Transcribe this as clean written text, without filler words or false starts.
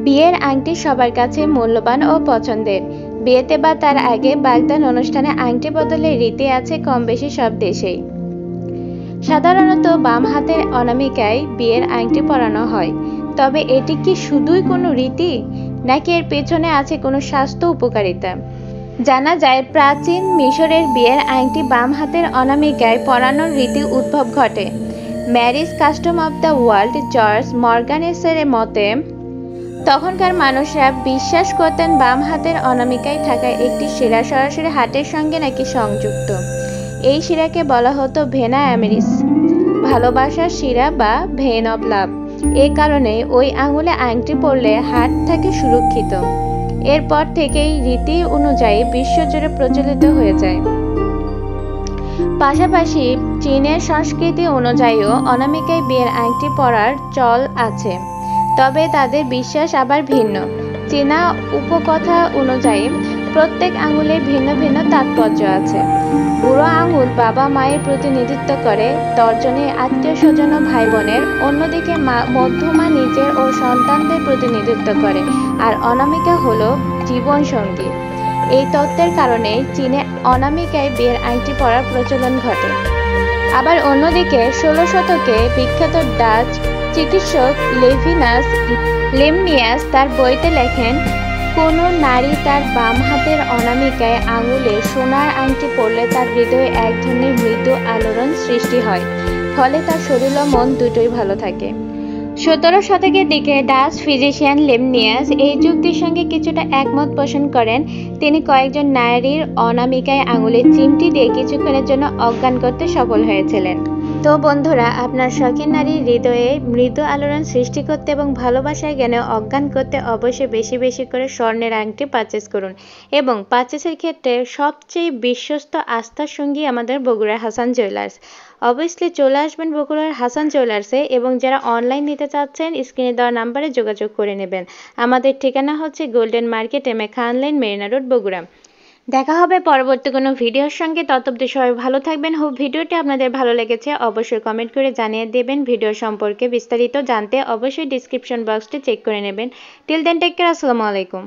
বিয়ের আংটি সবার কাছে মূল্যবান ও পছন্দের। বিয়েতে বা তার আগে বাগদান অনুষ্ঠানে আংটি বদলের রীতি আছে কম বেশি সব দেশেই। সাধারণত বাম হাতের অনামিকায় বিয়ের আংটি পরানো হয়। তবে এটি কি শুধুই কোনো রীতি, নাকি এর পেছনে আছে কোনো স্বাস্থ্য উপকারিতা? জানা যায়, প্রাচীন মিশরের বিয়ের আংটি বাম হাতের অনামিকায় পরানোর রীতি উদ্ভব ঘটে। Marriage custom of the world George মর্গানেসের মতে, তখনকার মানুষরা বিশ্বাস করতেন বাম হাতের অনামিকায় থাকা একটি শিরা সরাসরি হাতের সঙ্গে নাকি সংযুক্ত। এই শিরাকে বলা হতো ভেনা অ্যামেরিস, ভালোবাসার শিরা বা ভেন অব লাভ। এ কারণে ওই আঙুলে আংটি পরলে হাত থাকে সুরক্ষিত। এরপর থেকেই রীতি অনুযায়ী বিশ্বজুড়ে প্রচলিত হয়ে যায়। পাশাপাশি চীনের সংস্কৃতি অনুযায়ীও অনামিকায় বিয়ের আংটি পরার চল আছে, তবে তাদের বিশ্বাস আবার ভিন্ন। চীনা উপকথা অনুযায়ী প্রত্যেক আঙুলের ভিন্ন ভিন্ন তাৎপর্য আছে। বুড়ো আঙুল বাবা মায়ের প্রতিনিধিত্ব করে, তর্জনী আত্মীয় স্বজন ও ভাই বোনের, অন্যদিকে মধ্যমা নিজের ও সন্তানদের প্রতিনিধিত্ব করে, আর অনামিকা হলো জীবন সঙ্গী। এই তত্ত্বের কারণে চীনে অনামিকায় বিয়ের আংটি পরার প্রচলন ঘটে। আবার অন্যদিকে 16 শতকে বিখ্যাত ডাচ চিকিৎসক লেভিনাস লেমনিয়াস তার বইতে লেখেন, কোনো নারী তার বাম হাতের অনামিকায় আঙুলে সোনার আংটি পরলে তার হৃদয়ে এক ধরনের মৃদু আলোড়ন সৃষ্টি হয়, ফলে তার শরীর ও মন দুটোই ভালো থাকে। 17 শতকের দিকে ডাচ ফিজিশিয়ান লেমনিয়াস এই যুক্তির সঙ্গে কিছুটা একমত পোষণ করেন। তিনি কয়েকজন নারীর অনামিকায় আঙুলে চিমটি দিয়ে কিছুক্ষণের জন্য অজ্ঞান করতে সফল হয়েছিলেন। তো বন্ধুরা, আপনার শখের নারীর হৃদয়ে মৃদু আলোড়ন সৃষ্টি করতে এবং ভালোবাসায় জ্ঞানে অজ্ঞান করতে অবশ্যই বেশি বেশি করে স্বর্ণের আংটি পারচেস করুন। এবং পারচেসের ক্ষেত্রে সবচেয়ে বিশ্বস্ত আস্থার সঙ্গী আমাদের বগুড়ার হাসান জুয়েলার্স। অবশ্যই চলে আসবেন বগুড়ার হাসান জুয়েলার্সে, এবং যারা অনলাইন নিতে চাচ্ছেন স্ক্রিনে দেওয়া নাম্বারে যোগাযোগ করে নেবেন। আমাদের ঠিকানা হচ্ছে গোল্ডেন মার্কেট, খান লেন, মেরিনা রোড, বগুড়া। দেখা হবে পরবর্তী কোনো ভিডিওর সঙ্গে। ততক্ষণ সবাই ভালো থাকবেন। ভিডিওটি আপনাদের ভালো লেগেছে অবশ্যই কমেন্ট করে জানিয়ে দেবেন। ভিডিও সম্পর্কে বিস্তারিত জানতে অবশ্যই ডিসক্রিপশন বক্সটি চেক করে নেবেন। টিল দেন টেক কেয়ার, আসসালামু আলাইকুম।